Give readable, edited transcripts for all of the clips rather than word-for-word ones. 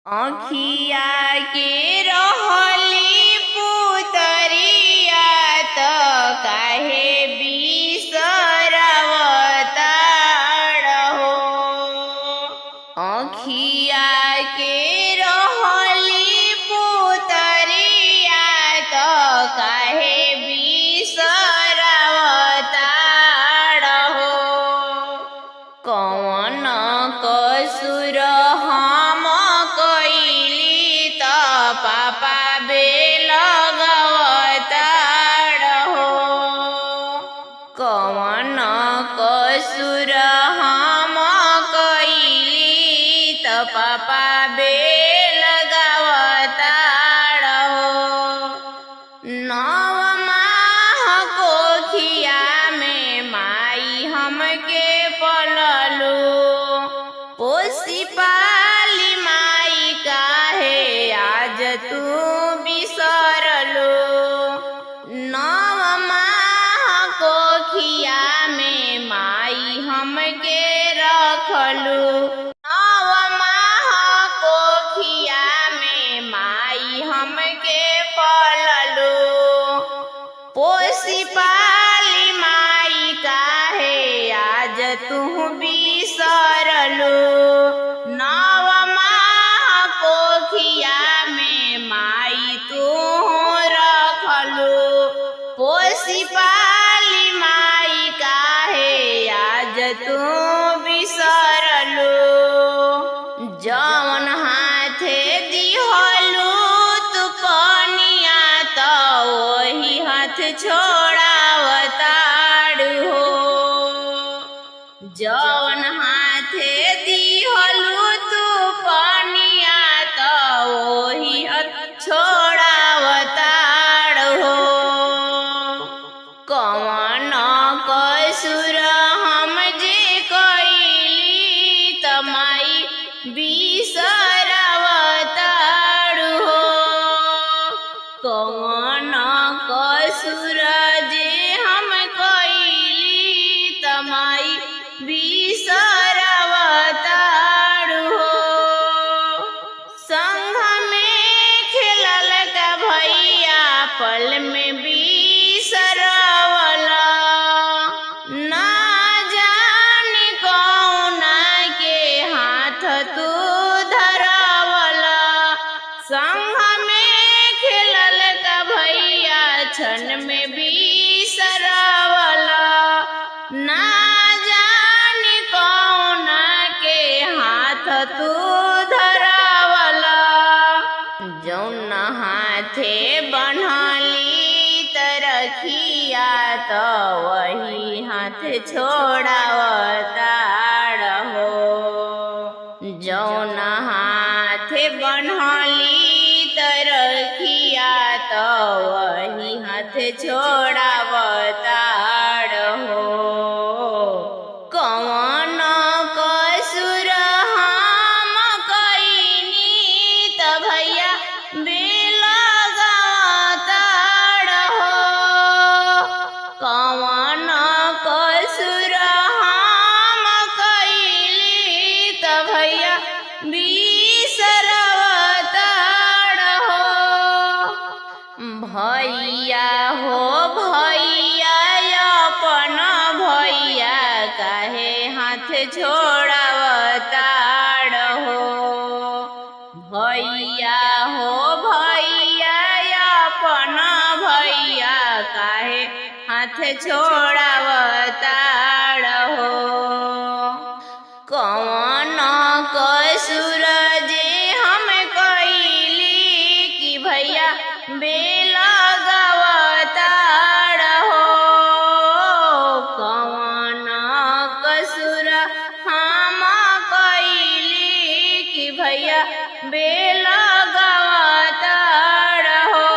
आँखिया के रहली पुतरिया त काहे बिसरावताड़ हो। आँखिया के रहली पुतरिया त काहे बिसरावताड़ हो। कौन कसुर हम कइली त पापा बेलगवताड़ हो। कौन कसुर हम कइली त पापा बेलगवताड़ हो। नव माह कोखिया में माई हमके पललू, पोसी पाली माई काहे आज तू बिसरलू। नव माह कोखिया में माई हमके रखलू। नव माह कोखिया में माई हमके पललू, पोसी पाली माई काहे आज तू बिसरलू। नव माह कोखिया में माई तू रखलू, पोसी पाली माई काहे आज तू बिसरलू। जौन हाथे दिहलू तू पनिया त ओही हाथ छोड़ावताड़ हो। जौन हाथे दिहलू तू पनिया त ओही हाथ छोड़ावताड़ हो। कौन कसुर हम जे कइली त माई बिसरावताड़ हो। कौन कसुर जे हम कइली त माई बिसरावताड़ हो। संग में खेलल का भैया पल में बिसरवला। ना जाने कौना के हाथ तू धरवला। संग में खेलल का भैया क्षण में बिसरवला। ना जाने कौना के हाथ तू धरवला। जौन हाथे बन्हली तरखिया त वही हाथ छोड़ावताड़ हो। जौन हाथे बन्हली तरखिया त वही हाथ छोड़ावताड़ हो। कौन कसुर हम कइनी त भैया बेलगवताड़ हो। कौन कसुर हम कइली त भैया बिसरावताड़ हो। भैया हो भैया अपन भैया काहे हाथ छोड़ावताड़ हो। भैया हो भैया अपन भैया काहे हाथ छोड़ावताड़ हो। कौन कसुर जे हम कइली कि भैया बेलगवताड़ हो। कौन कसुर हम कइली कि भैया बेलगवताड़ हो।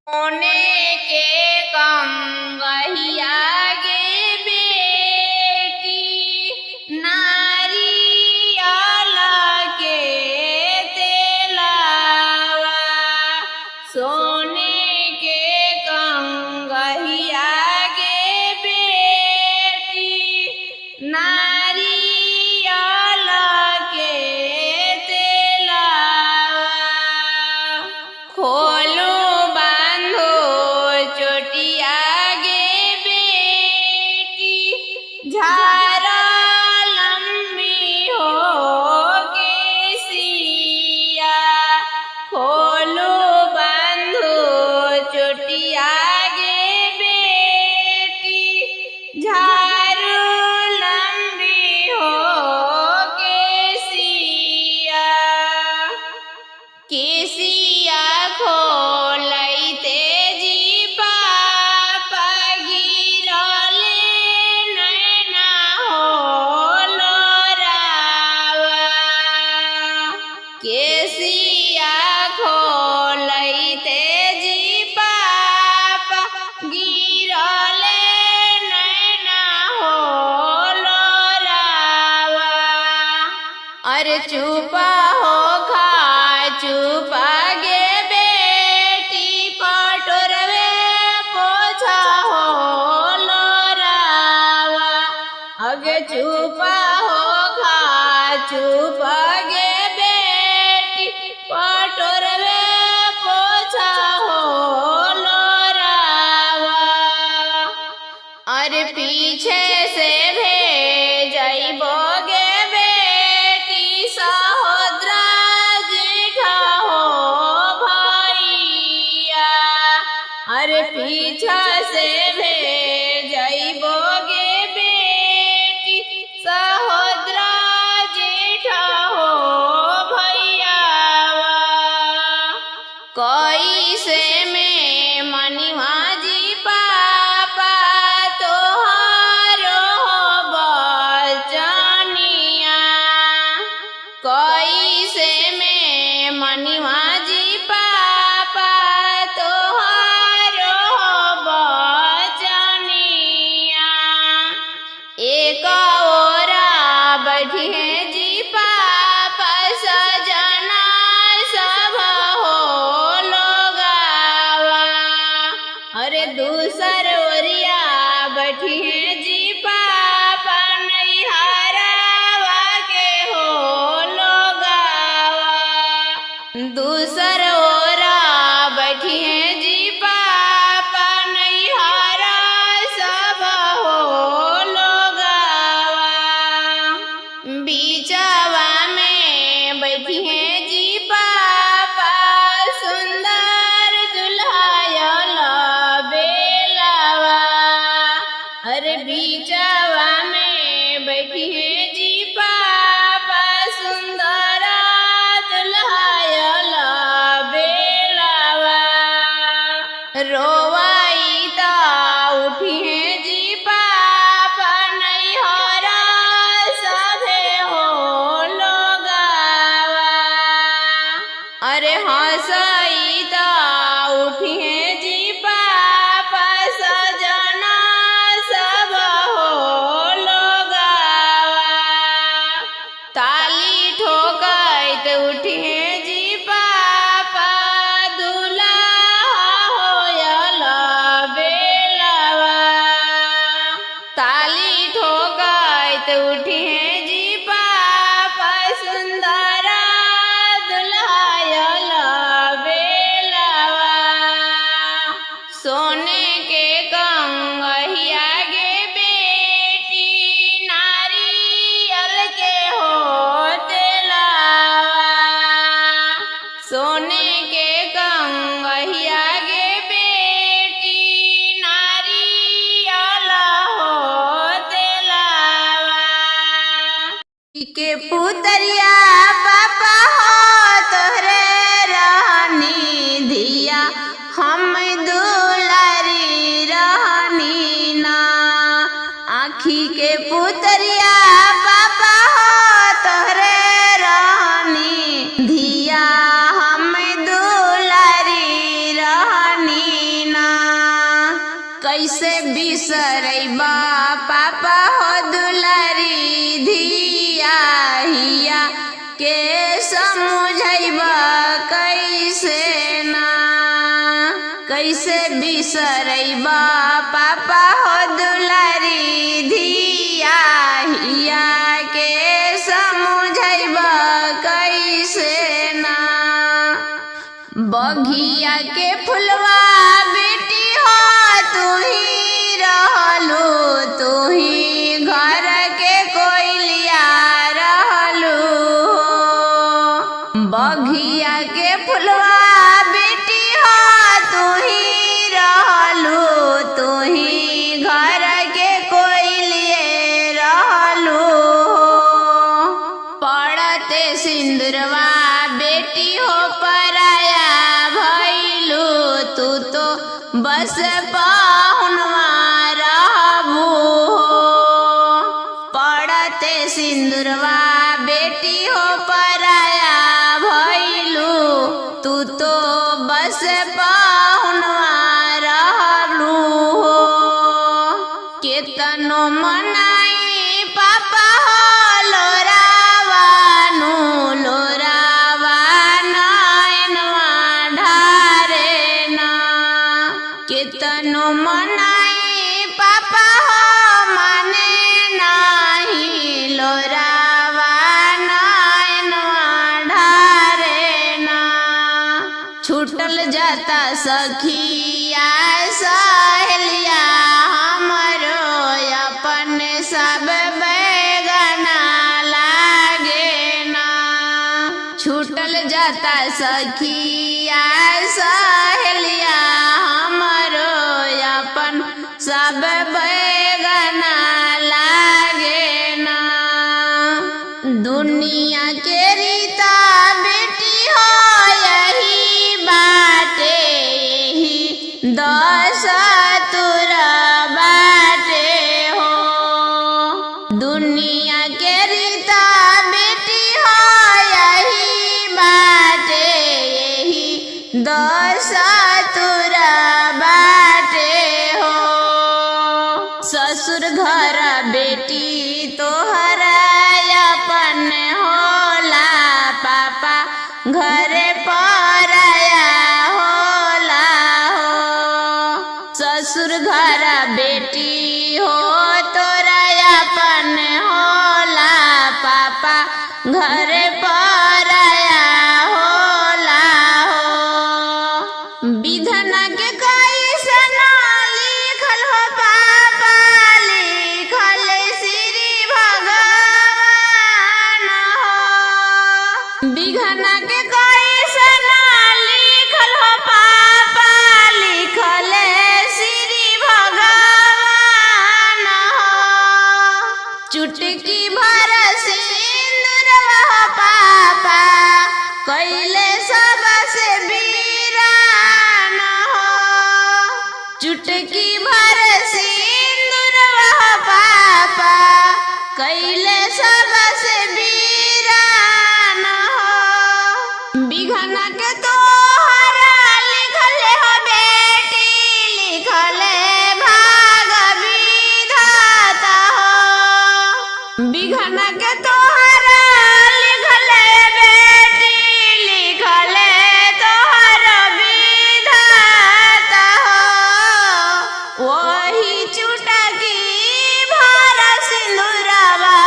सोने के कंगहिया गे बेटी, नारियल के तेलावा। सोने के कंगहिया गे बेटी, नारियल के तेला केसिया खोलैते जी पापा गिरले नैना हो लोरावा। केसिया खोलैते जी पापा गिरले नैना हो लोरावा। अरे चुपा हो खा चुपा गे बेटी पटोरवे पोछा हो लोरावा। अगे चुपा हो खा चुपा गे बेटी पटोरवे पोछा हो लोरावा। अरे पीछे से भेजइबो गे बेटी सहोदरा जेठा हो भैया। अरे पीछा से भेजइबो गे बेटी सहोदरा जेठा हो भैयावा। कैसे में मनिवा जी पापा तोहारो बचनिया। कैसे में मनिवा जी पापा तोहारो बचनिया। एक ओरा बैठी है जी पापा सजना सब हो लोगावा। अरे दूसर ओरिया बैठी है जी पापा नैहरावा के हो लोगावा। दूसर ओरा बैठी है जी पापा नैहरा सब हो लोगावा। बीचवा में बैठी है जी पापा सुंदर दुल्हायल बेलावा। अरे बीचवा में बैठी है जी पापा सुंदर दुल्हायल बेलावा। रोवाई ता उठी है जी पापा नैहरा सभे हो लोगावा। अरे हंसई ता उठी है जी पापा सजना सब हो लोगावा। ताली ठोकैत उठी है जी पापा दुल्हा होयल बेलावा। ताली ठोकैत उठी है जी पापा सुंदर दुल्हायल बेलावा। सोने के कंगहिया गे बेटी नारियल के हो तेलावा। सोने के कंगहिया गे बेटी नारियल हो तेलावा। के पुतरिया पापा हो तोहरे रहनी धिया हम दुलारी रहनी ना। आँखी के पुतरिया पापा हो तोहरे रहनी धिया हम दुलारी रहनी ना। कैसे बिसरैबा पापा हो दुलारी धिया हिया के समझैबा कैसे ना। कैसे बिसरैबा पापा हो दुलारी धिया हिया के समझैबा कैसे ना। बगिया के फुलवा बेटी हो तू ही रहलू तू ही घर के कोयलिया रहलू। बगिया के फुलवा बेटी हो तू ही रहलू तू ही घर के कोयलिए रहलू। पड़ते सिंदूरवा बेटी हो पर बस पाहुनवा रहबू पड़ते सिंदूरवा बेटी हो पराया भइलू तू तो बस पाहुनवा रहलू हो केतनो मनाई पापा हो लोरावानु लोरावा नयनवा ढारे ना केतनो मनाई पापा हो माने नाही लोरावा नयनवा ढारे ना छूटल जाता सखिया सहेलिया हमरो अपन सब बेगाना लागे ना छूटल जाता सखिया सहेलिया हमरो अपन सब बेगाना लागे ना दुनिया के रीता बेटी हो यही बाटे यही दस तुरा बाटे हो दुनिया के रीता बेटी हो यही बाटे यही दस तुरा बाटे हो ससुर घर बेटी तोहरा अपन होला पापा घरे पराया होला हो ससुर घर बेटी हो तोरा अपन होला पापा घरे पराया होला हो विधन के कैसन लिखल हो पापा लिखल श्री भगवान हो विघन के कैसन लिखल हो पापा लिखल श्री भगवान हो चुटकी भर सिंदूरवा पापा कैले सबसे वीरान हो चुटकी भर सिंदूरवा पापा कैले सबसे वीरान हो विघन के तोहरा लिखल हो बेटी लिखल भाग विधाता हो विघन के तोहरा लिखल बेटी लिखल तोहर विधाता हो वही चुटकी भर सिंदूरवा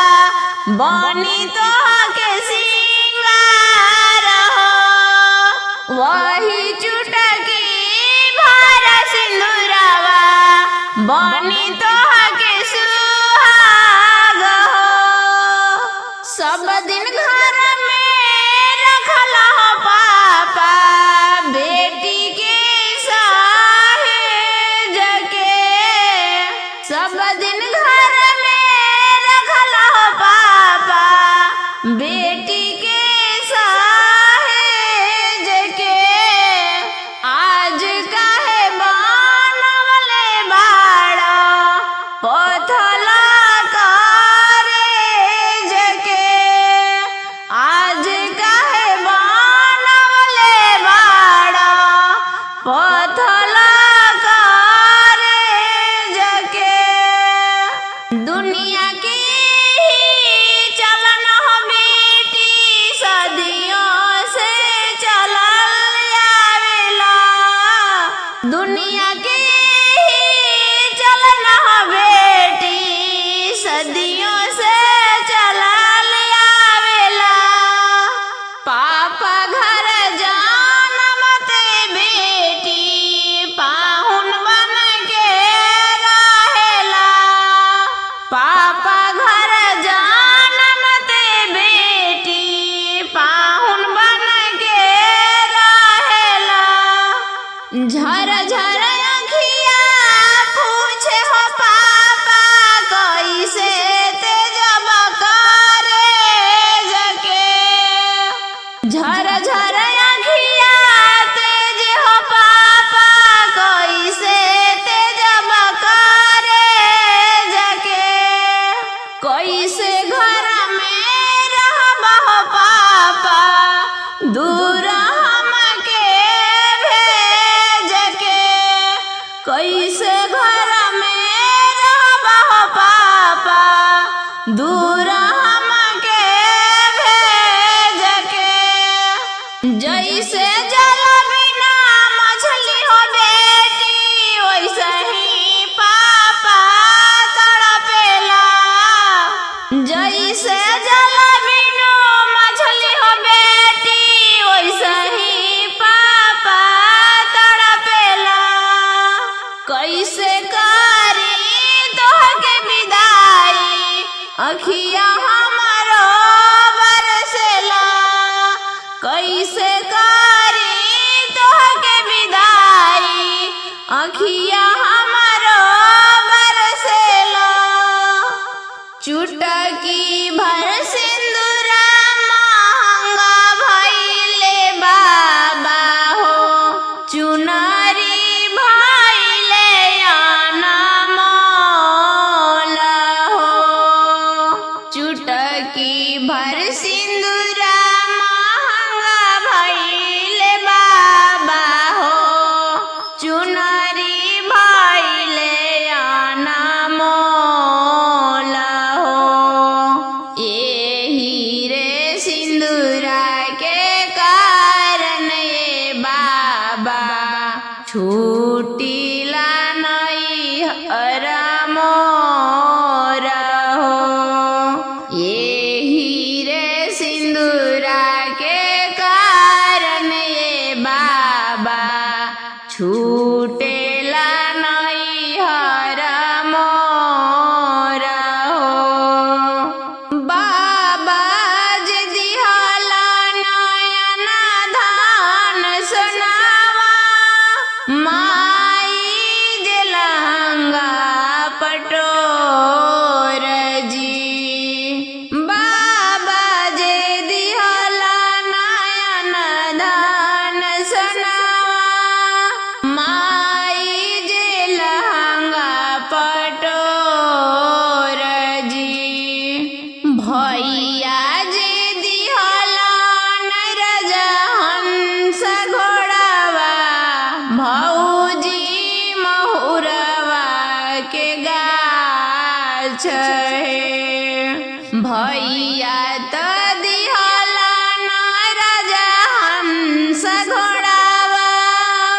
बनी तोहके सिंगार हो वही चुटकी भर सिंदूरवा बनी तोहके सुहाग हो सब दिन घर में रखल हो पापा बेटी के सहेज के सब दिन घर में रखल हो पापा बेटी के सहेज के आज काहे बनवले बाड़ा पथल कारेज के आज काहे बनवले बाड़ा पथल कारेज के दुनिया की चलन हो बेटी सदियों से चलल आवेला दुनिया की चलन हो बेटी सदियों से चलल आवेला पापा घर जानमते बेटी पाहुन बन के रहेला पापा घर जानमते बेटी पाहुन बन के रहेला झर झर अखिया पूछे हो पापा कैसे तेजब करे जके झर झर अखिया तेज हो पापा कैसे दूर हमके भेज के कैसे घर में रहबा हो पापा, दूर हमके भेज के जैसे जल बिना मछली हो बेटी वैसे ही पापा तड़पेला, जैसे जल बिना मछली हो बेटी वैसे ही पापा तड़पेला। कैसे करी तोहके विदाई अखिया हमरो बरसेला, कैसे करी तोहके विदाई अखिया हमरो बरसेला। चुटकी भर सिंदूरा महंगा भइले बाबा हो, चुनरी भइले अनमोल हो, चुटकी भर सिंदूरा महंगा भइले बाबा हो, चुनरी भइले अनमोल हो। एही रे सिंदूरा के कारण ये बाबा छूटिला नैहर मोर हो, एही रे सिंदूरा के कारण ये बाबा छूटेला नैहर मोर हो। बाबा जे दिहला नयन धान सोनावा, माई जे लहंगा पटोर जी, बाबा जे दिहला नयन धान सोनावा, माई जे लहंगा पटोर जी, भैया जे दिहला नरज हंस घोड़ावा, भौजी महुरवा के गाछ है, भैया त दिहला नरज हंस घोड़ावा,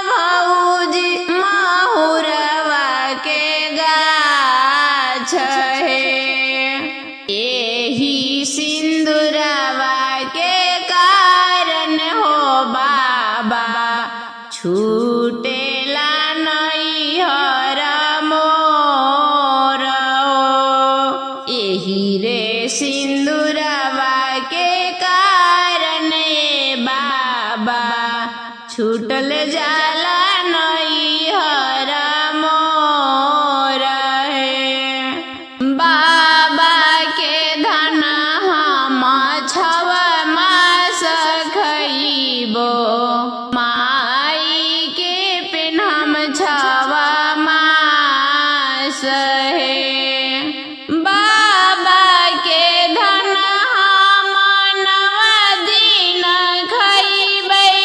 भौजी महुरवा के गाछ है। एही सिंदूरवा के कारण हो बाबा छूटेला नैहर मोर हो, एही रे सिंदूरवा के कारण ये बाबा छूटल जाला नैहर मोर है। बाबा के धन हम छव मास खइबो, माई के पेन्हम छव मास है, बाबा के धन हम 9 दिन खइबै,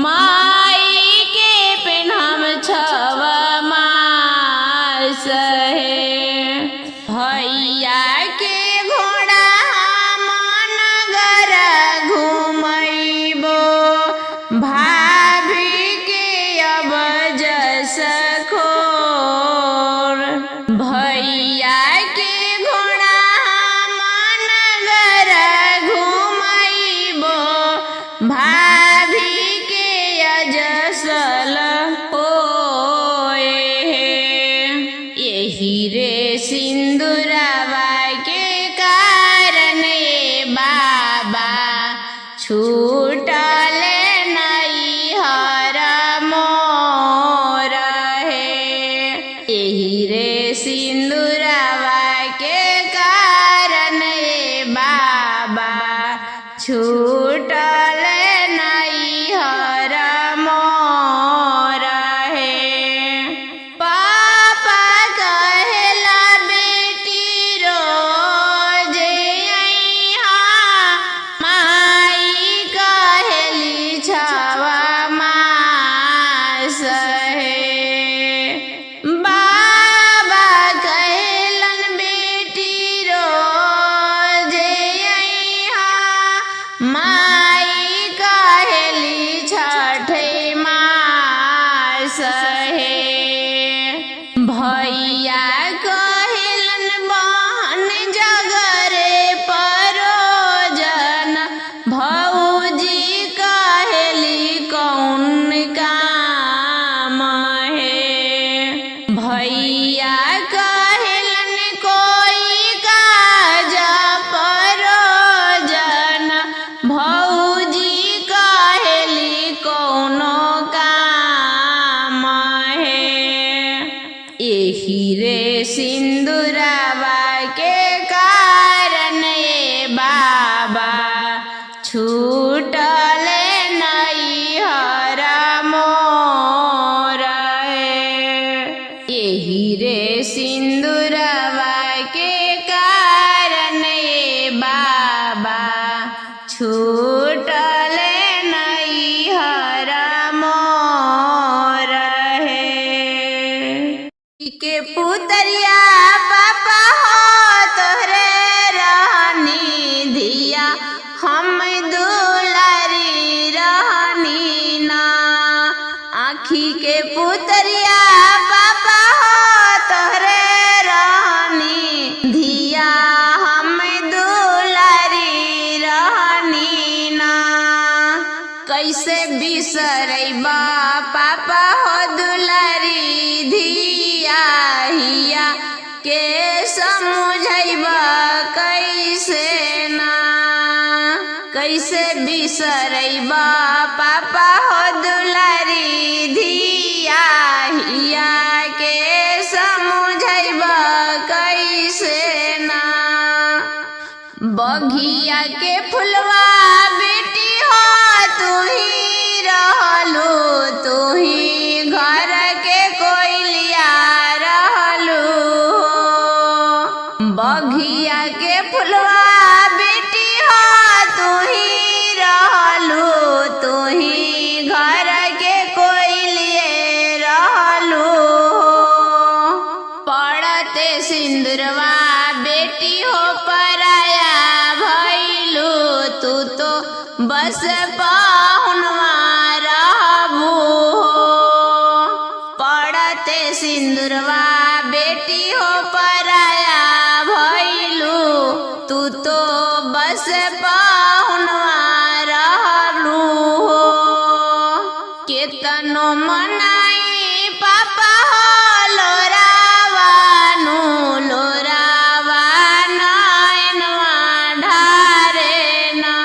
माई के पेन्हम छव मास है। भैया के घोड़ा हम नगर घुमैबो, भाभी के अब जस खोर, भैया के घोड़ा हम नगर घुमैबो, भाभी के अजसल होए है। यही रे सिंदूरवा के कारण ये बाबा छूटल नैहर मोर है, यही रे सिंदूरवा के कारण ये बाबा छूटल नैहर मोर है। पापा कहेला बेटी रोज अइहा, माई कहेली पुतरिया पापा हो तोहरे रहनी धिया हम दुलारी रहनी ना। आँखी के पुतरिया पापा हो तोहरे रहनी धिया हम दुलारी रहनी ना। कैसे बिसरैबा पापा हो दुलारी धिया हिया के समझैबा कैसे ना। कैसे बिसरैबा पापा हो दुलारी धिया हिया के समझैबा कैसे ना। बगिया के फुलवा बेटी हो तू ही रहलू तू ही घर के कोयलिया रहलू। बगिया के फुलवा बेटी हो तू ही रहलू तू ही घर के कोयलिए रहलू। पड़ते सिंदूरवा बेटी हो पराया भइलू तू तो बस पाहुनवा रहबू। पड़ते सिंदूरवा बेटी हो पराया भइलू तू तो बस पाहुनवा रहलू। केतनो मनाई पापा हो लोरावानु लोरावा नयनवा ढारे ना।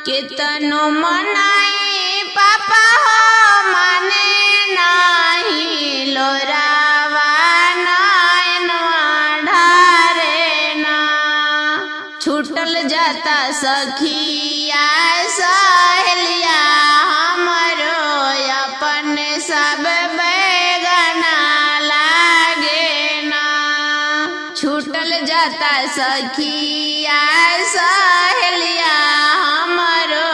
केतनो मनाई पापा हो माने नाही लोरावा नयनवा ढारे ना। छूटल जाता सखिया सहेलिया हमरो अपन सब बेगाना लागे ना। छूटल जाता सखिया सहेलिया हमरो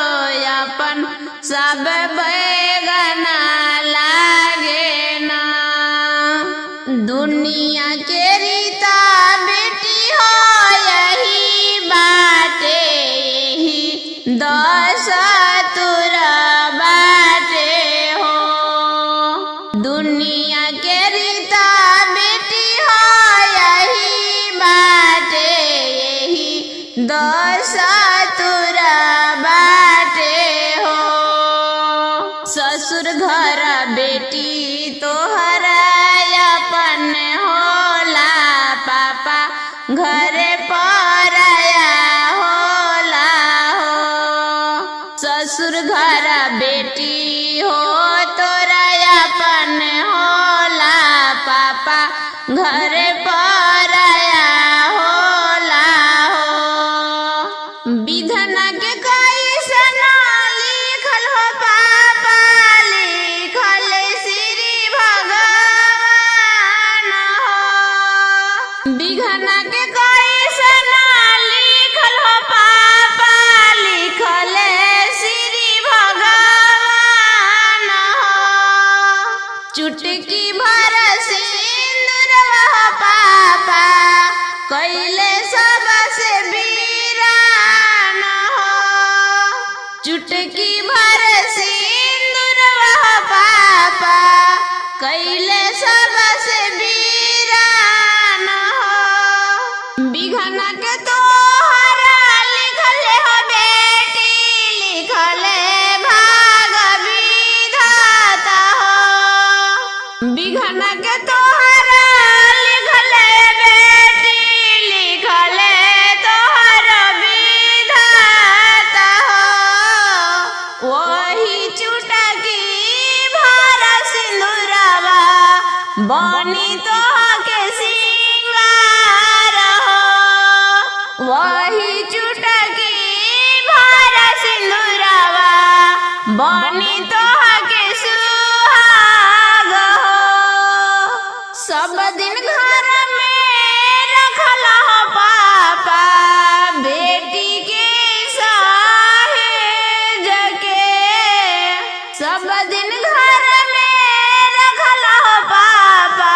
अपन सब बेगाना लागे ना। दुनिया के रीता बेटी हो यही बाटे यही दस तुरा बाटे हो। दुनिया के रीता बेटी हो यही बाटे यही दस तुरा बाटे हो। ससुर घर बेटी तोहरा अपन होला पापा घरे पराया होला हो। ससुर घर बेटी हो तोरा अपन होला पापा घरे पराया होला हो। विधना के कैसन लिखल हो पापा लिखल श्री भगवान हो। विघना के कैसन लिखल हो पापा लिखल श्री भगवान हो। चुटकी भर सिंदूरवा पापा कैले सबसे वीरान हो। चुटकी भर सिंदूरवा पापा कैले सबसे वीरान हो। बिघना के तोहरा लिखल हो बेटी लिखल भाग विधाता हो। बिघना के तोहरा लिखल बेटी लिखल तोहर विधाता हो। वही चुटकी भर सिंदूरवा बनी तोहके सिंगार हो। वही चुटकी भर सिंदूरवा बनी तोहके सुहाग हो। सब दिन घर में रखल हो पापा बेटी के सहेज के। सब दिन घर में रखल हो पापा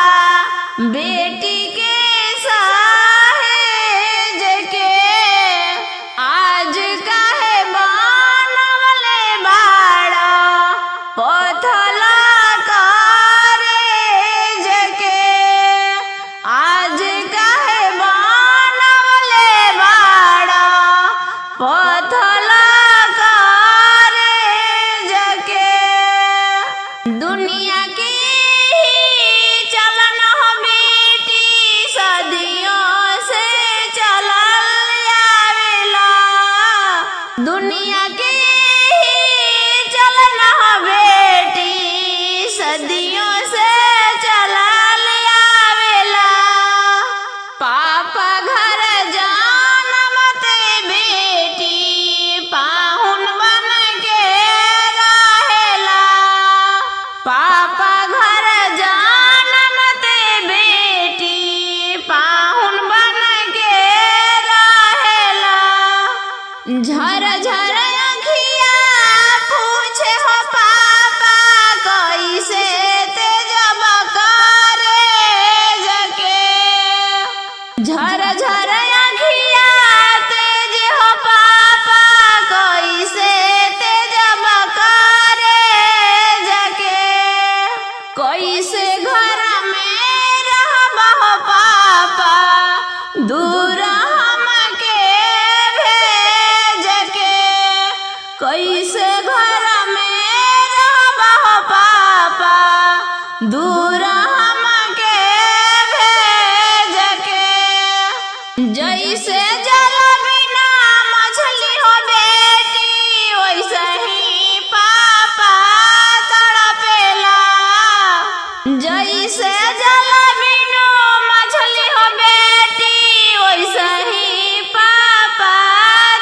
जैसे जल बिनु मछली हो बेटी वैसे ही पापा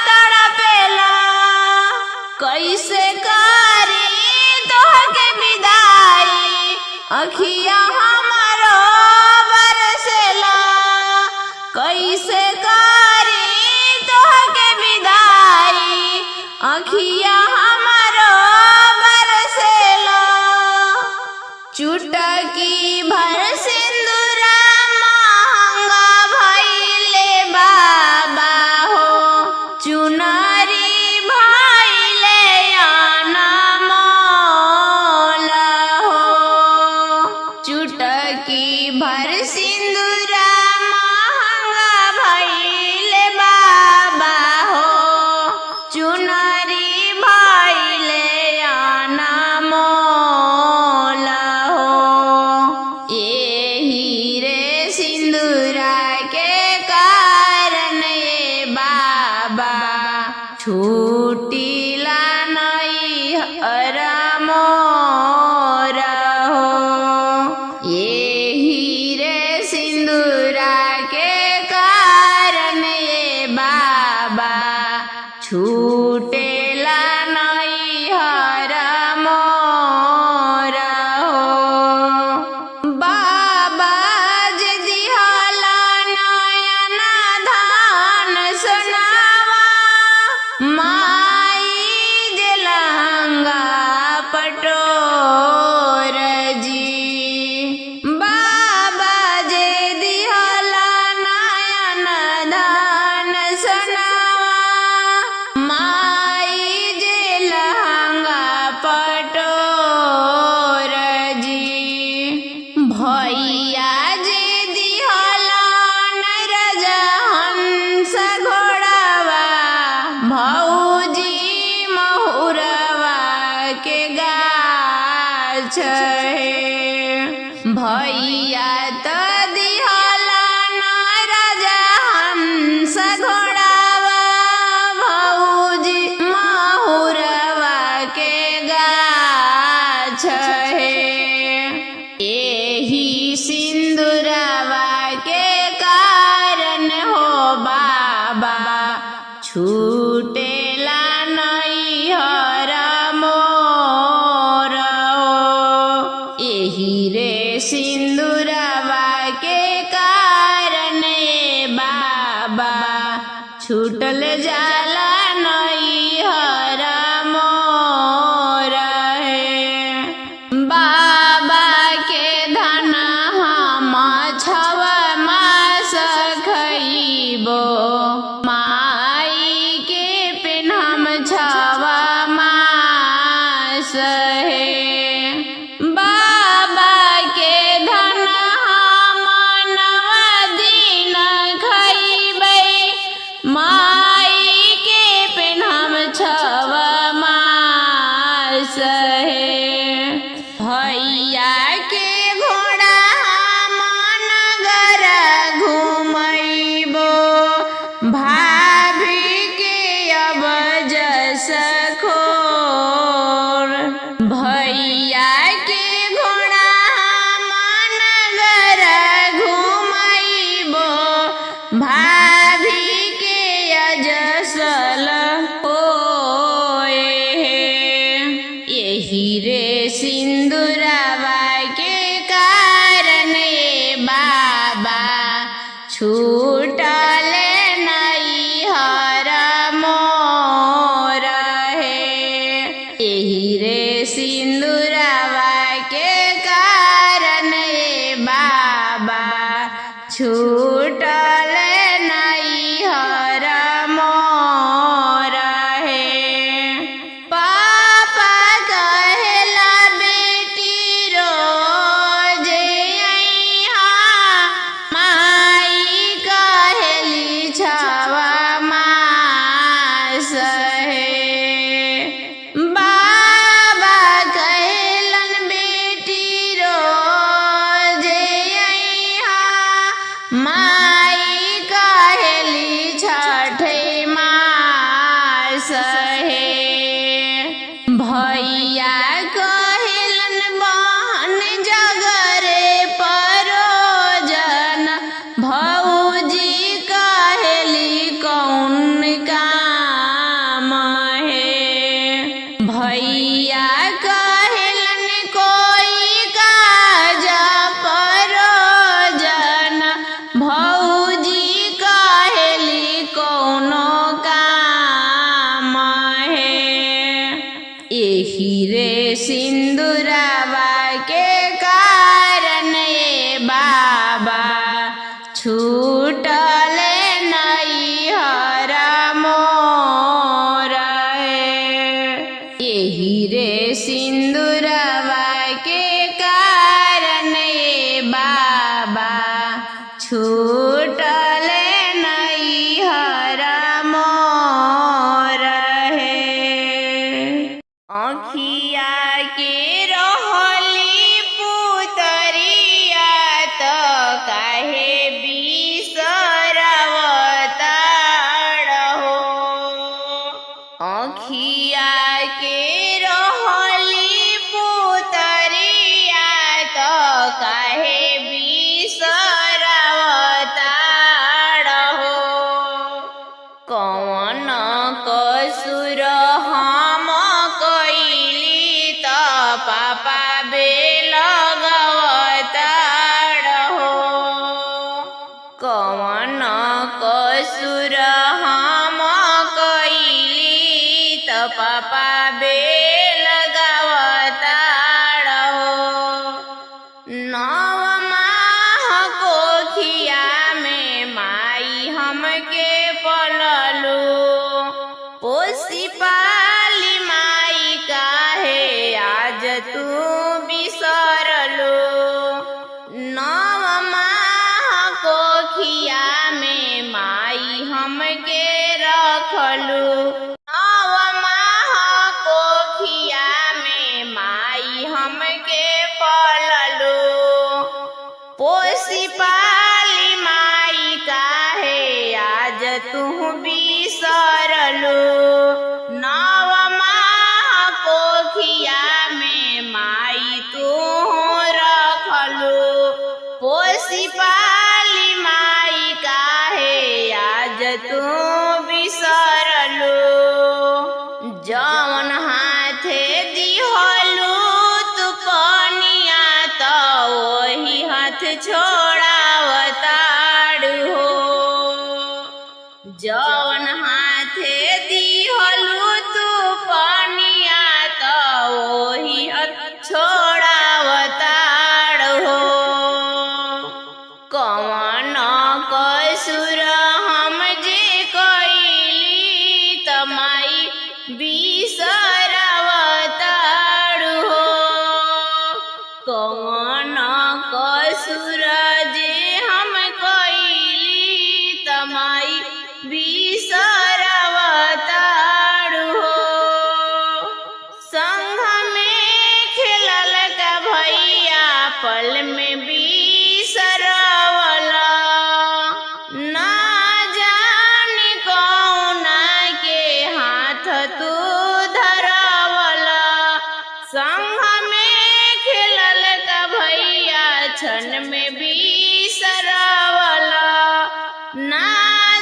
तड़पेला। कैसे करी तोहके विदाई अखिया हमरो बरसेला। कैसे करी तोहके विदाई अखिया हमरो बरसेला। चुटकी भर सिंदूरा महंगा भइले बाबा हो चुनरी भइले अनमोल हो। चुटकी भर सिंदूरा महंगा भइले बाबा हो चुनरी भइले अनमोल हो। एही रे सिंदूरा के कारण ये बाबा छूटिला नैहर मोर हो। एही रे सिंदूरा के कारण ये बाबा छूटेला नैहर मोर हो। बाबा जे दिहला नयन धान सोनावा माई जे लहंगा पटोर जी। बाबा जे दिहला नयन धान सोनावा माई जे लहंगा पटोर जी। भैया जे दिहला नरजा हंस घोड़ावा भौजी महुरवा के गाछ है। भैया त दिहला नरजा हंस घोड़ावा भौजी महुरवा के गाछ है। एही सिंदूरवा के कारण हो बाबा छूटेला नैहर मोर हो। एही रे सिंदूरवा के कारण ये बाबा छूटल जाला नैहर मोर है। बाबा के धन हम छव मास खइबो माई के पेन्हम छव मास है। बाबा के धन हम 9 दिन खइबै माई के पेन्हम छव मास है। भैया के घोड़ा हम नगर घुमैबो भाभी के अब जस खोर। भैया के घोड़ा हम नगर घुमैबो भाभी के अजसल होए है। यही रे सिंदूरवा के कारण ये बाबा छूटल नैहर मोर है। यही रे सिंदूरवा के कारण ये बाबा छूटल नैहर मोर है। पापा कहेला बेटी रोज अइहा माई कहेली छवा मास है। बाबा कहे एही रे सिंदूरवा के कारण ए बाबा छूटल नैहर मोर एही रे सिंदूरवा के कारण ए बाबा छूटल नैहर मोर आँखिया के रहली पुतरिया त काहे बिसरवताड़ हो आँखिया के रहली पुतरिया त काहे बिसरवताड़ हो कौन कसुर हम कइली त पापा बेलगवताड़ हो कौन कसुर हम कइली त पापा बेलगवताड़ हो 9 माह कोखिया में माई हमके पललू पोसी पाली माई काहे आज तू बिसरलू 9 माह कोखिया में माई हमके रखलू 9 माह कोखिया में माई हमके पललू पोसी पाली माई काहे आज तू बिसरलू 9 माह कोखिया में माई तू रखलू पोसी पाली माई काहे आज तू बिसरलू जवन हाथे दिहलू तू पनिया त ओही हाथ छोड़ावताड़ हो जवन हाथे दिहलू तू पनिया त ओही हाथ छोड़ावताड़ हो कौन कसुर हम जे कइली त माई बिसरवताड़ हो कौन कसुर जे हम कइली त माई बिसरवताड़ हो संग में खेलल का भैया पल में बिसरवला ना जाने कौना के हाथ तू धरवला संग में खेलल का भैया क्षण में बिसरवला ना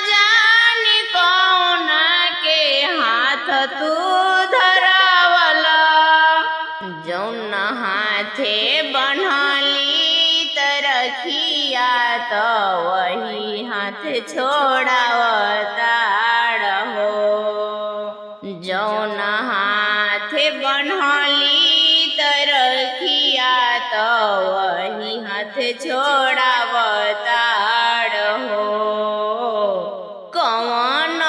जाने कौना के हाथ तू धरवला जौन हाथे बन्हली त रखिया त वही हाथ छोड़ावताड़ हो जौन हाथे बन्हली त रखिया त वही हाथ छोड़ावताड़ हो कौन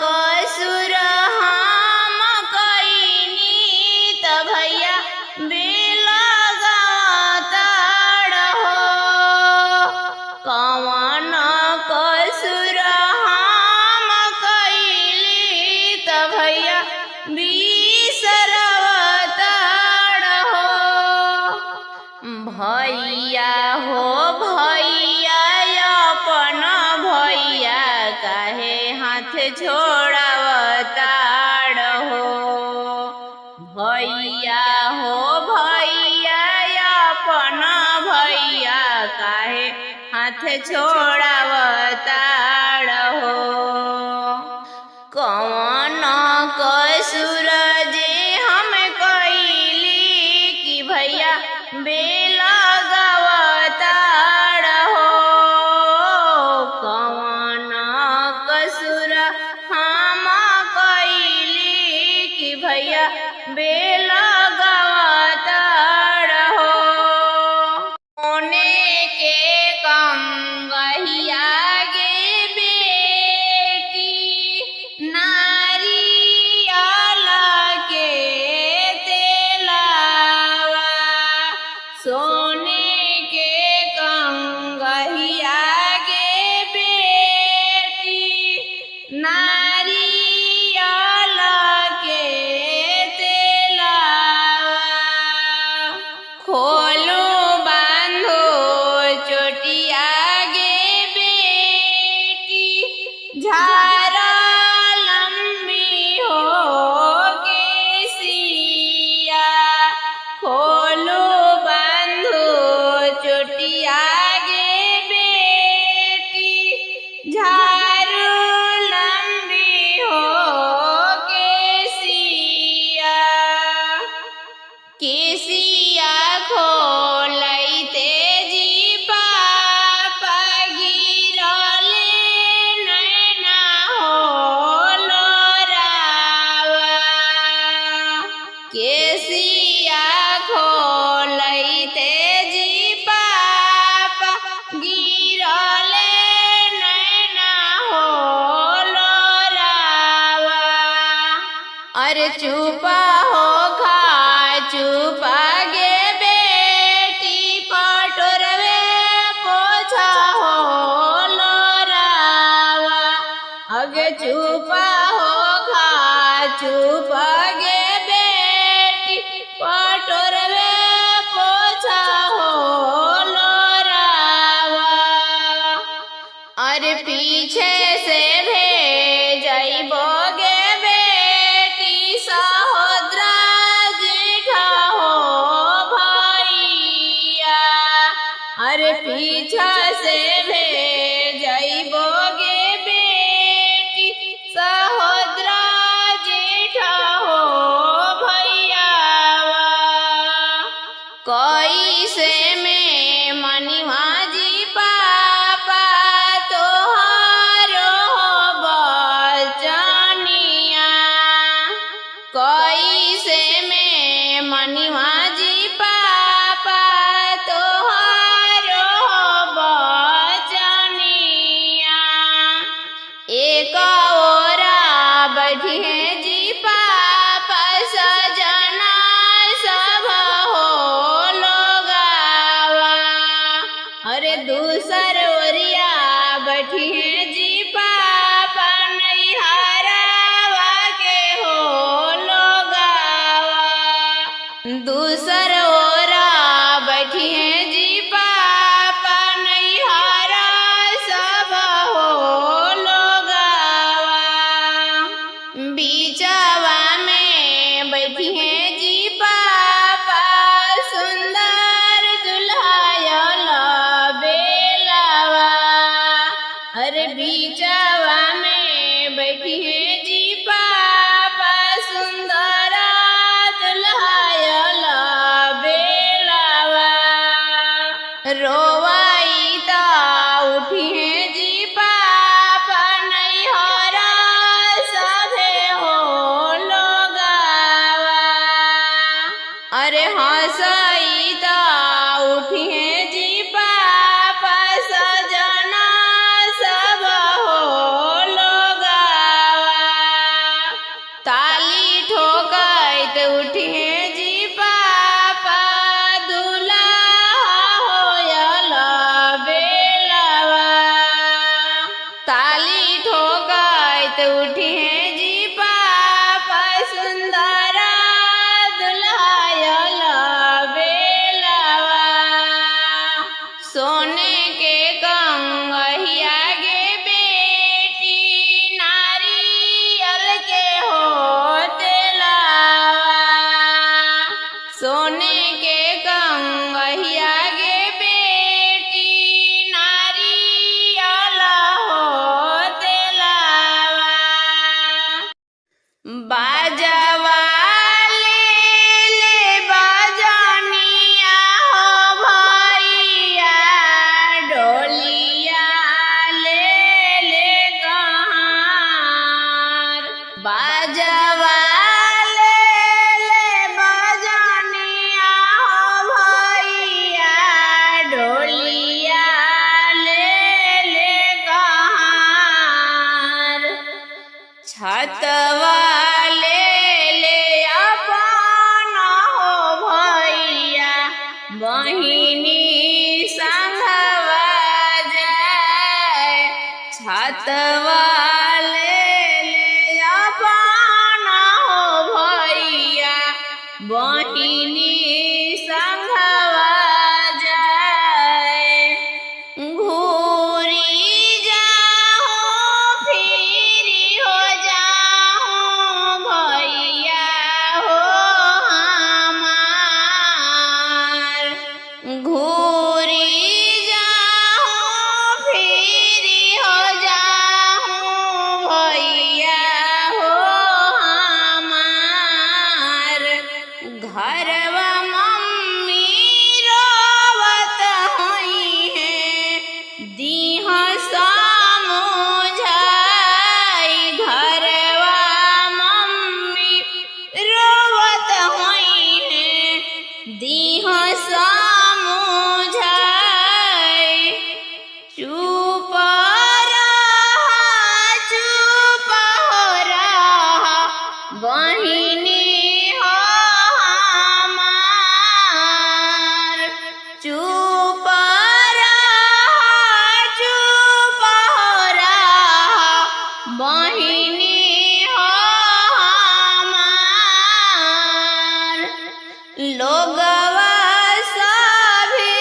कसुर हम कइनी त भैया बेलगवताड़ हो कौन कसुर हम कइली त भैया बिसरवताड़ हो भैया हो भैया अपन भैया काहे हाथ छोड़ावताड़ हो भैया हो भैया अपन भैया काहे हाथ छोड़ावताड़ हो कौन कसुर जे हम कइली कि भैया बेलगवताड़ हो कौन कसुर हम कइली कि भैया बे केसिया खोलैते जी पापा गिरले नैना हो लोरावा। केसिया खोलैते जी पापा गिरले नैना हो लोरावा। अरे चुपा हो चुपा गे बेटी पटोरवे पोछा हो लोरावा। अगे चुपा हो चुपा गे बेटी पटोरवे पोछा हो लोरावा। अरे पीछे से भेजइबो गे बेटी सहोदरा अरे पीछा से भेजइबो गे बेटी सहोदरा जेठा हो भैयावा। कैसे में मनिवा जी पापा तोहारो बचनिया। कैसे में मनिवा जी पापा एक ओरा बैठी है जी पापा सजना सब हो लोगावा। अरे दूसर ओरिया बैठी है जी पापा नैहरावा के हो लोगावा। दूसर ओरा बैठी है जी पापा नैहरा सब हो लोगावा। बीचवा में बैठी है जी पापा सुंदर दुल्हायल बेलावा। अरे बीचवा में बैठी है जी पापा सुंदर दुल्हायल बेलावा। रोवाई ता उठी है जी पापा नैहरा सभे हो लोगावा। अरे हंसई ता उठी है जी पापा सजना सब हो लोगावा। ताली ठोकैत उठी है जी पापा दूल्हा होयल बेलावा। ताली ठोकैत उठी है जी पापा सुंदर दुल्हायल बेलावा। सोने के कंगहिया गे बेटी नारियल के होते लावा। सोने के कंगहिया गे बेटी नारियल होते लावा। बाजवा ले बजनिया हो भैया डोलिया ले कहार। बाजवा ले बजनिया हो भैया डोलिया ले कहार। छतवा ले अपन हो भैया बहिनी संगवा जाए। छतवा ले अपन हो भैया बहिनी संगवा जाए। घूरी जाऊं फिरी हो जाऊं भैया हो हमार। घूरी जाऊं फिरी हो जाऊं भैया हो हमार। घरवा मम्मी रोवत होई है दीह समझाई। घरवा मम्मी रोवत होई है दीह समझाई। चुप हो रहा बहिनी हो हमार। चुप हो रहा बहिनी हो हमार। लोगवा सभी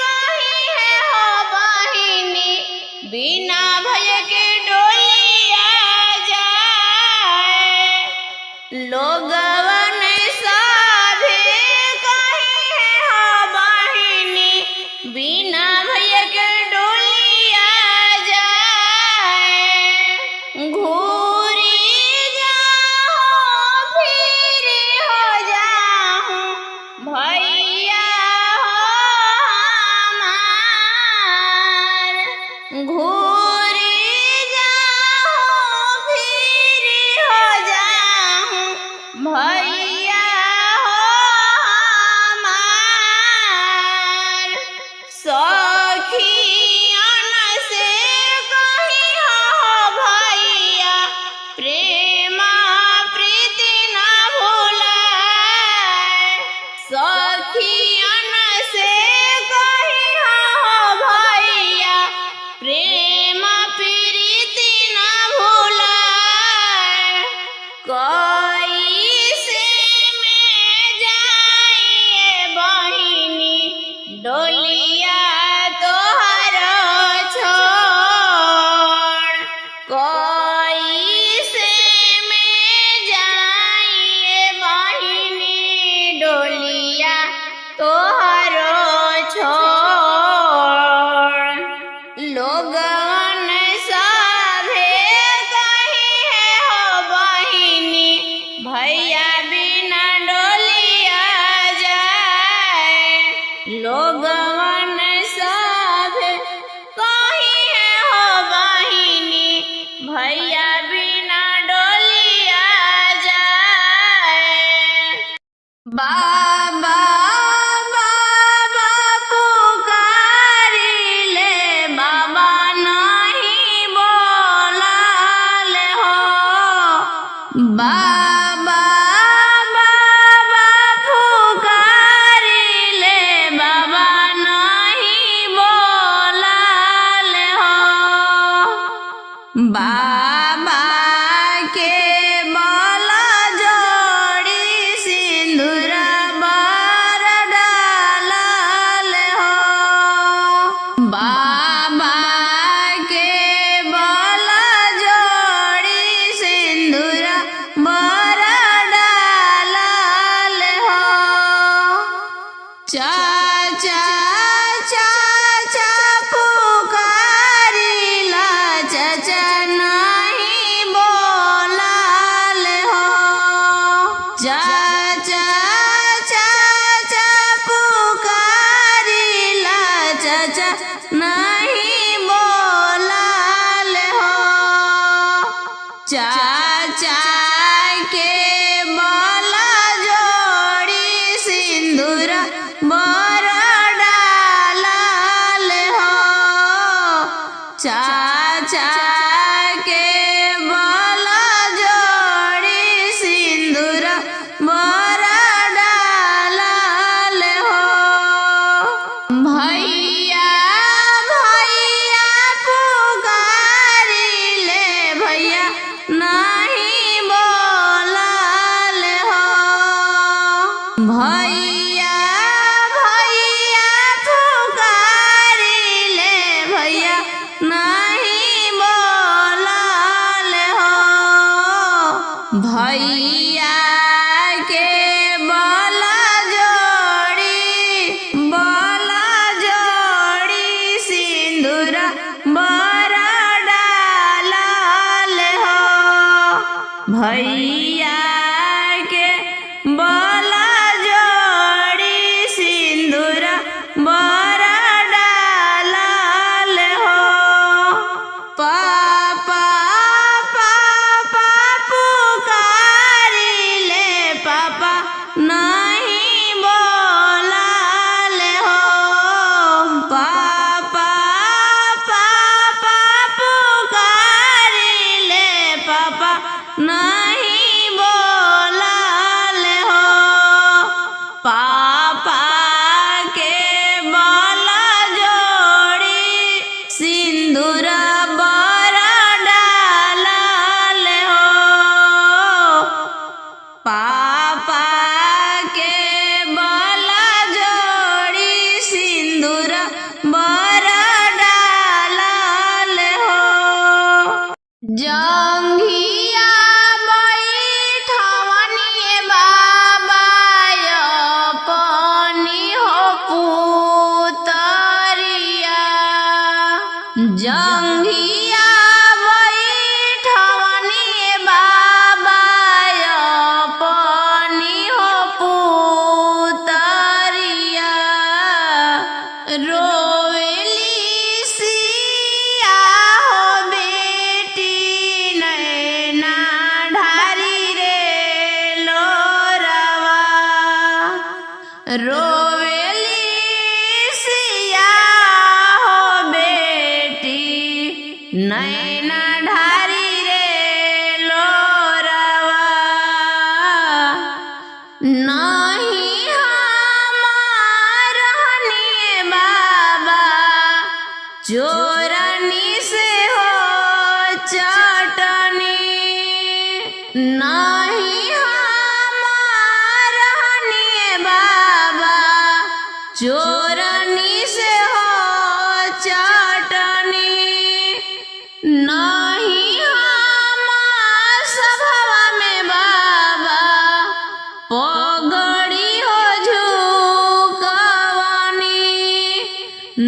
कही है हो बहिनी बिना भय के डोलिया जाए। लोगवन सभी कही है हो बहिनी बिना भय के डोलिया जाए। घूरी जाऊं फिर हो जाऊं भैया हो हमार। घूरी जाऊं फिर हो जाऊं भैया हो हमार। सखियन से कही हो भैया प्रेम प्रीति न भुलाए। सखियन से कही हो भैया प्रेम प्रीति न भुलाए। कैसे में जाइए बहिनी डोलिया तोहर छोड़। कैसे में जाइए बहिनी डोलिया तोहर छोड़। लोगवन सभे कही है हो बहिनी भैया बिना डोलिया जाए। लोगवन सभे कही है हो बहिनी भैया बिना डोलिया जाए। बाबा बाबा पुकारिले बाबा नहीं बोलाल हो। बाबा बाबा पुकारिले बाबा नहीं बोलाल हो। बाबा के बोला जोड़ी सिंदूर बर डालल हो। बाबा के बोला जोड़ी सिंदूर बर डालल हो। चाचा चाचा पुकारिला चाचा नहीं बोलाल हो। चाचा चाचा पुकारिला चाचा नहीं बोलाल हो। चाचा के बोला जोड़ी सिंदूर बर रोवेली सिया हो बेटी नैना ढारी रे लोरवा नहीं हमारनी बाबा चोरनी से हो चटनी नहीं हमारनी बाबा चोरनी से हो चटनी नहीं हमार सभवा में बाबा पगड़ी हो झुकवानी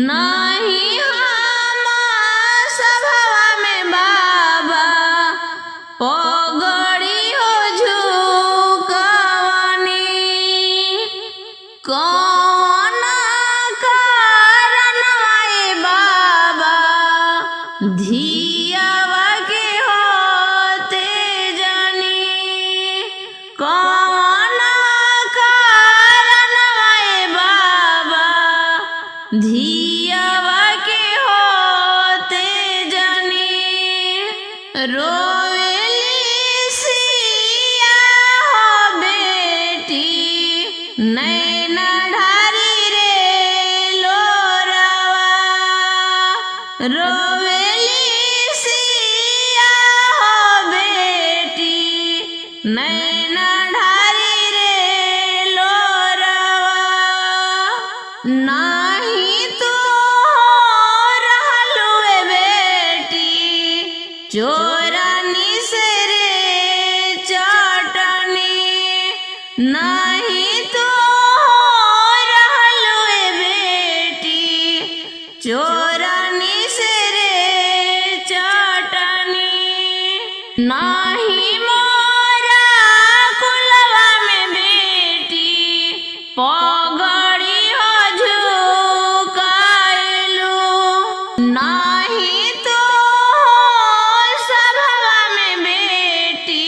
नहीं हमार सभवा में बाबा पगड़ी हो झुकवानी कौन कारणवाए बाबा धियावा के होते जानी कौन कारणवाए बाबा धियावा के होते जानी रोवेली सिया हो बेटी नैना ढारी रे लोरवा रोवेली सिया हो बेटी नैना ढारी रे लोरवा नाही तो रहलुए बेटी चोरनी से रे चटनी नहीं तो रहलुए बेटी चोरनी से रे चटनी नाही मोरा कुलवा में बेटी पगड़ी हो झुकाएलू नाही तो सभवा में बेटी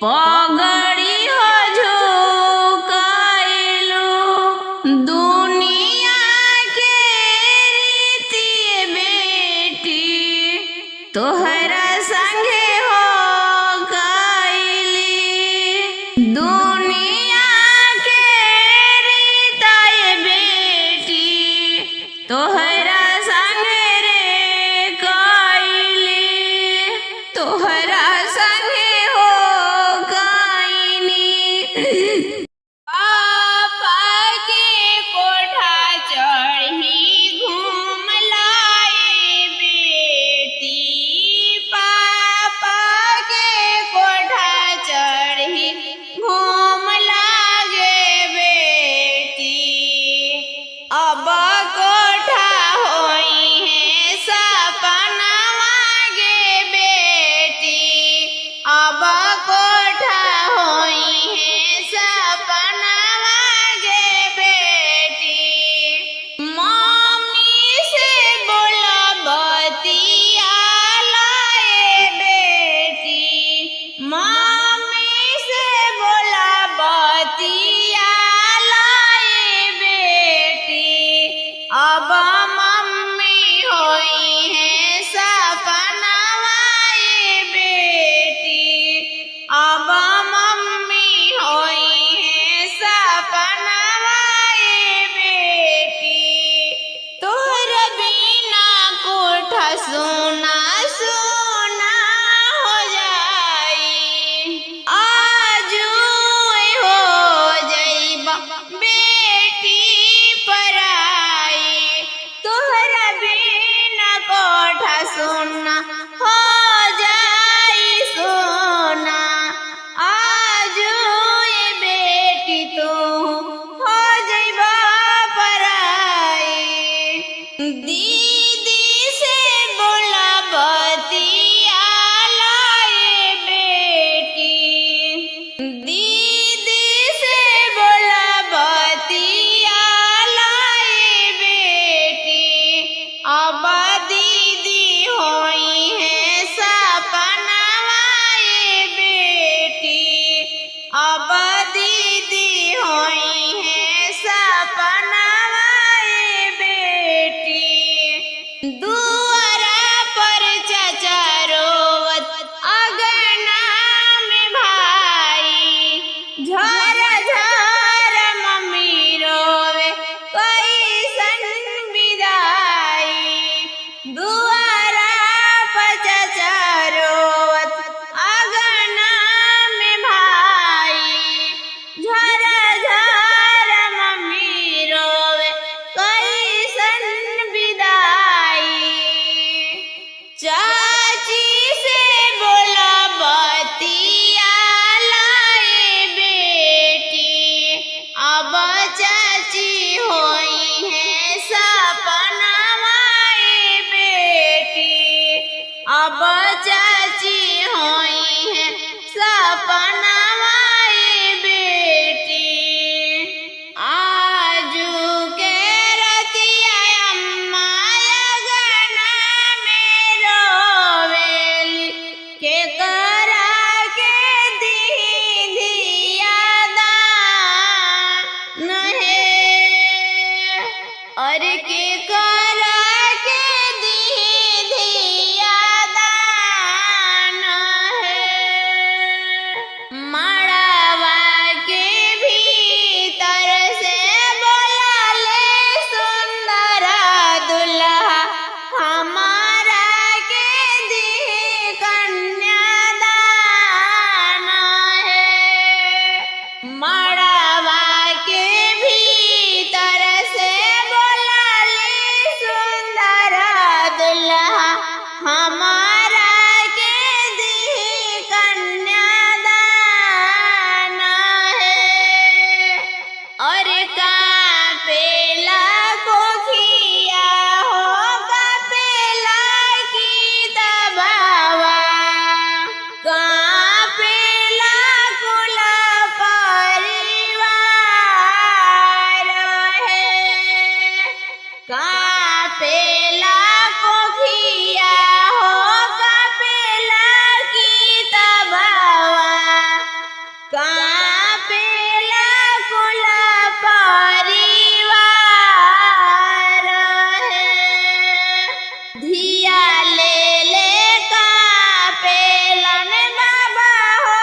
पगड़ी हो झुकाएलू दुनिया के रीति बेटी तोहरा संगे हो गईली दुनिया के सपनावाई बेटी आजू के रतिया अम्मा अगना में रोवेली के करा के दी दिया दान है और के करा के दी दिया दान है मड़वा के भीतर से बोला ले सुंदर दुल्हा हमारा के दी कन्यादान है मड़वा के भीतर से बोला ले सुंदर दुल्हा हमारा के दी कन्यादान है और कापेला कोखिया हो कापेला की दबावा कापेला कुल परिवार है कापेला कोखिया हो कापेला की दबावा कापेला कुल परिवार है धिया ले ले कापेलन बाबा हो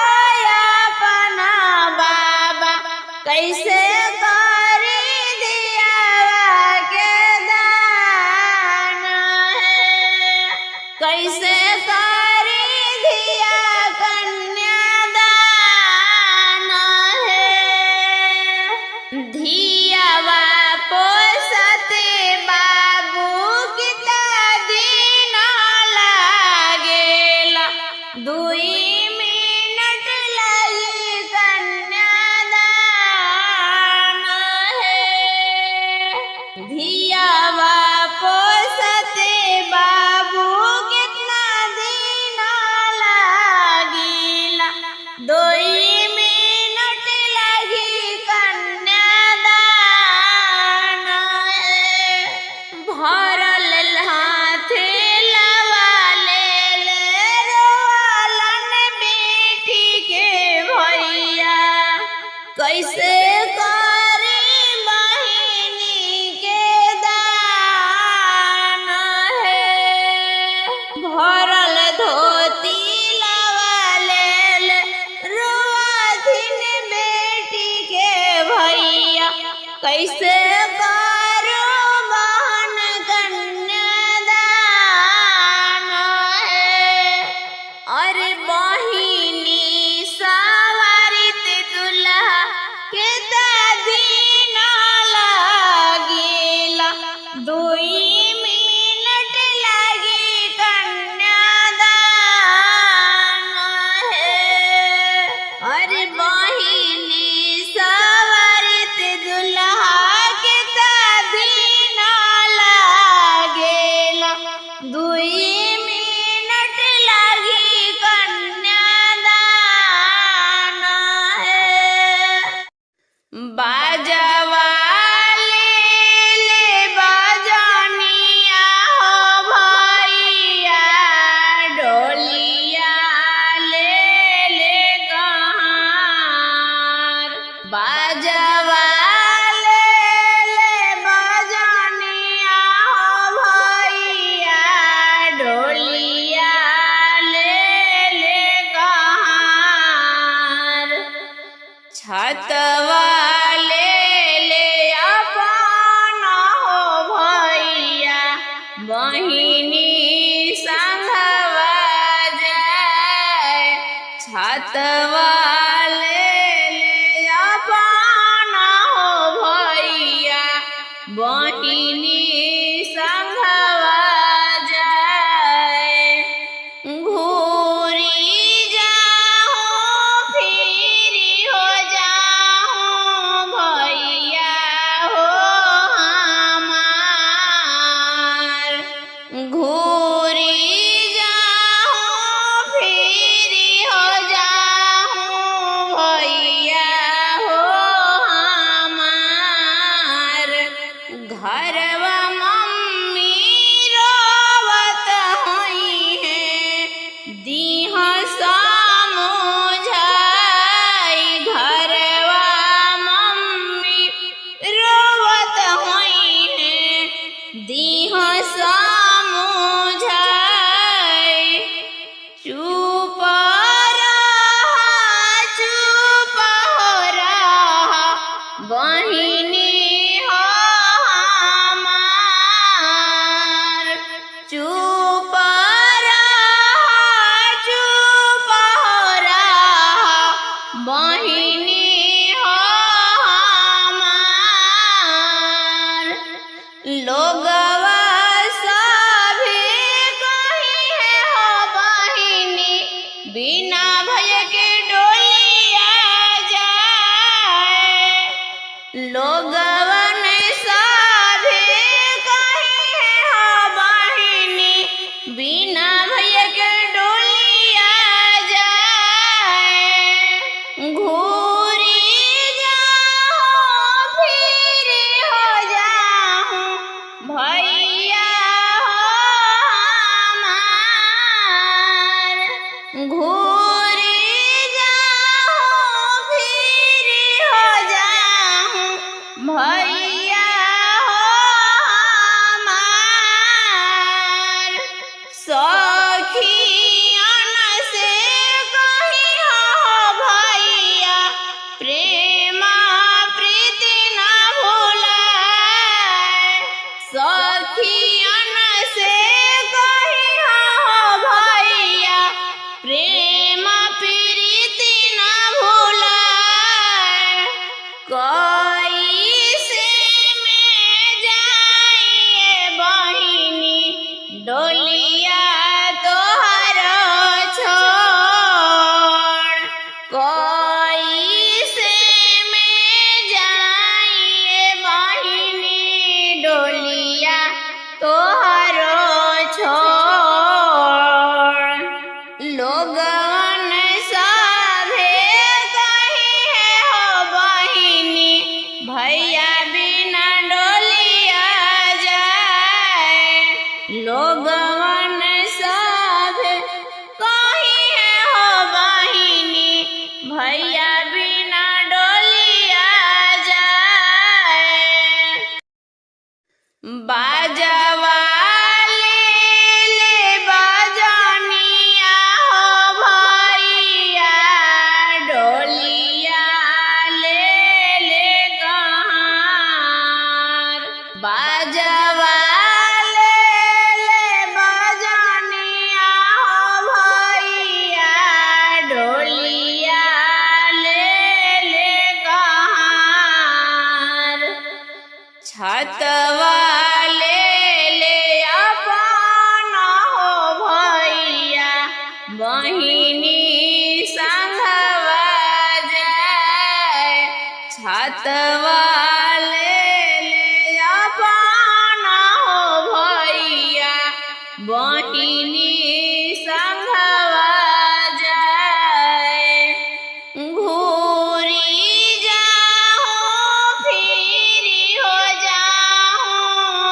अपना बाबा कैसे करी दियावा के दान है कैसे करी दिया कन्यादान है धियावा पोसते बाबू कितना दिन लागेला 2 मिनट लगी कन्यादान है धियावा पोसते बाबू कितना दिन लागिला 2 मिनट लगी कन्यादान है भरल हाथे लवा ले ले रोवालन बेटी के भैया कैसे करी बहिनी के दान है भरल धोती लवा ले ले रोवाथिन बेटी के भैया कैसे करो बहन कन्यादान है और बहिनी सवारित दुल्हा के दिन लागिला 2 मिनट लगी कन्यादान है और बहिनी सवारित दुल्हा के दिन लागेला 2 मिनट लगी कन्यादान है बाजवा ले ले बाजनिया हो भैया डोलिया ले ले कहार बाजवा ले ले बाजनिया हो भैया डोलिया ले ले कहार छतवा ले ले अपना हो भैया बहिनी संगवा जाए छतवा ले ले अपना हो भैया बहिनी संगवा जाए घूरी जाओ फिर हो जाओ भैया हो हमार घूरी जाओ फिर हो जाओ घरवा मम्मी रोवत होई है दीह समझाई। घरवा मम्मी रोवत होई है दीह समझाई। चुप हो रहा बहिनी हो हमार। चुप हो रहा बहिनी हो हमार। लोगवा सभी कही है हो बहिनी बिना भय के डोलिया जाए। लोगवन सभी कही है हो बहिनी बिना भय के डोलिया जाए। घूरी जाऊं फिर हो जाऊं भैया हो हमार। घूरी जाऊं फिर हो जाऊं भैया हो हमार। सखियन से कही हो भैया प्रेम प्रीति न भुलाए। सखियन से कही हो भैया प्रेम प्रीति न भुलाए। कैसे में जाइए बहिनी डोलिया तोहर छोड़। कैसे में जाइए बहिनी डोलिया तोहर छोड़। लोगन सभे कही है हो बहिनी भैया बिना डोलिया जाए। लोगन सभे कही है हो बहिनी भैया बिना डोलिया जाए। बाजवा ले बजनिया हो भैया डोलिया ले कहार। बाजवा ले बजनिया हो भैया डोलिया ले कहार। छतवा ले अपन हो भैया बहिनी संगवा जाए। छतवा ले अपन हो भैया बहिनी संगवा जाए। घूरी जाऊं फिर हो जाऊं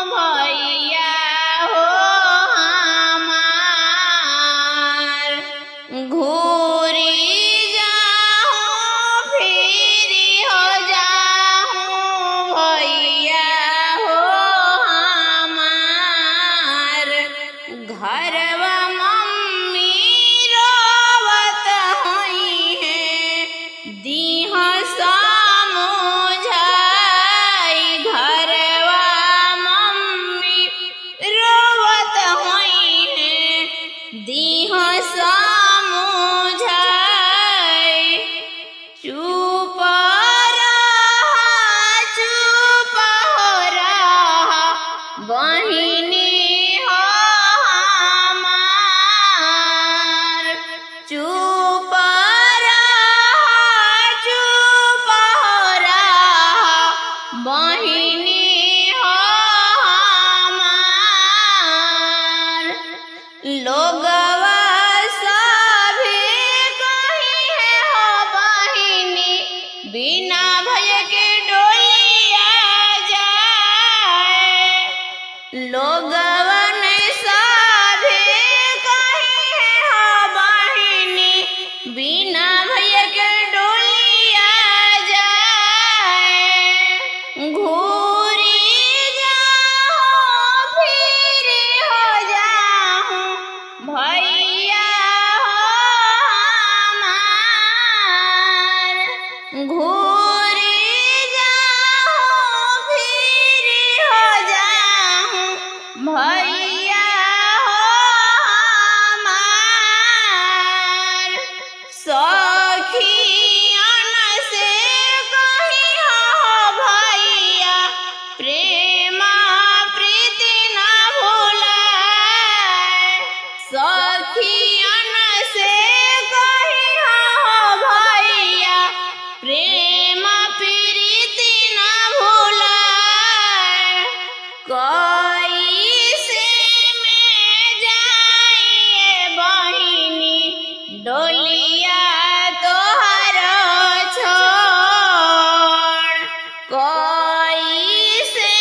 कोई से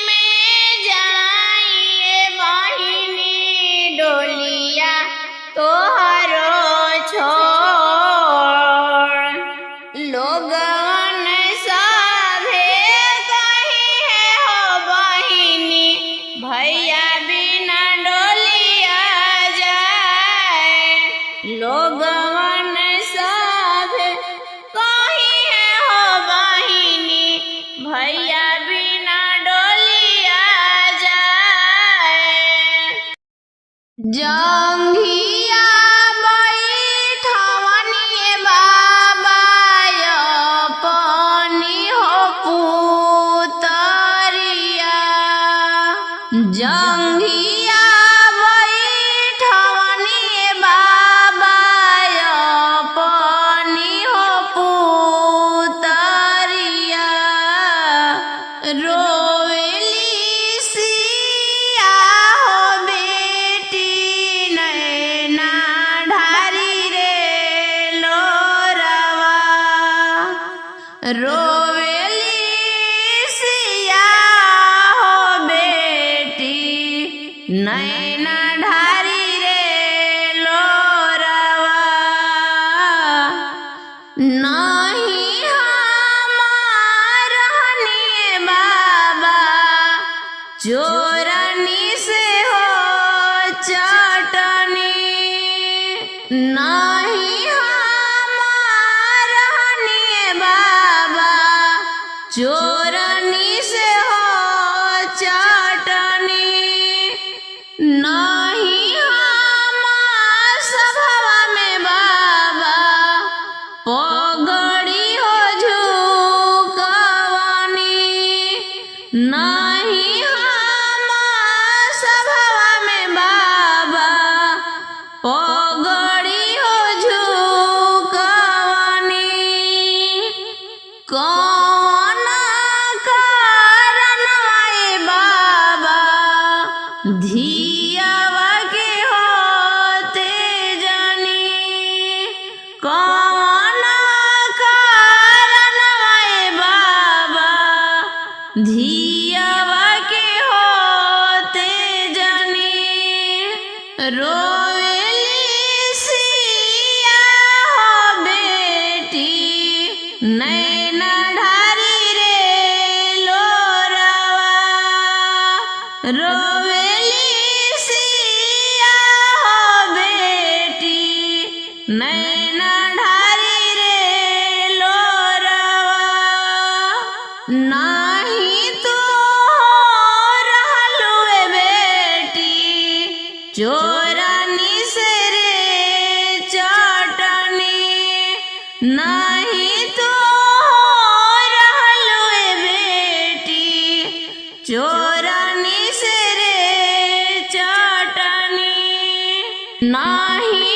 में जाइए बहिनी डोलिया तोहरो छोड़। लोगन सभे कही है हो बहिनी भैया बिना डोलिया जाए। लोगन सभे कही है हो बहिनी भैया बिना डोलिया जाए। जंघिया बैठवनी बाबा अपनी हो पुतरिया। जंघिया बैठवनी बाबा अपनी हो पुतरिया। रोवेली सिया हो बेटी नैना ढारी रे लोरवा। रोवेली सिया हो बेटी नैना ढारी रे लोरवा। नहीं हमार रहनी बाबा चोरनी से हो चटनी। नहीं हमार रहनी बाबा चोरनी से हो चटनी। नहीं हमार सभवा में बाबा पगड़ी हो झुकवनी। नहीं हमार सभवा में बाबा पगड़ी हो झुकवनी। कौन कारणवाए बाबा धियावा के होते जनी। कौन कारणवाए बाबा धियावा के होते जनी। रोवेली सिया हो बेटी नैना ढारी रे लोरवा। रोवेली सिया हो बेटी नैना ढारी रे लोरवा। नाही तो रहलुए बेटी चोरनी से रे चटनी। नहीं तो रहलुए बेटी चोरनी से रे चटनी। नाही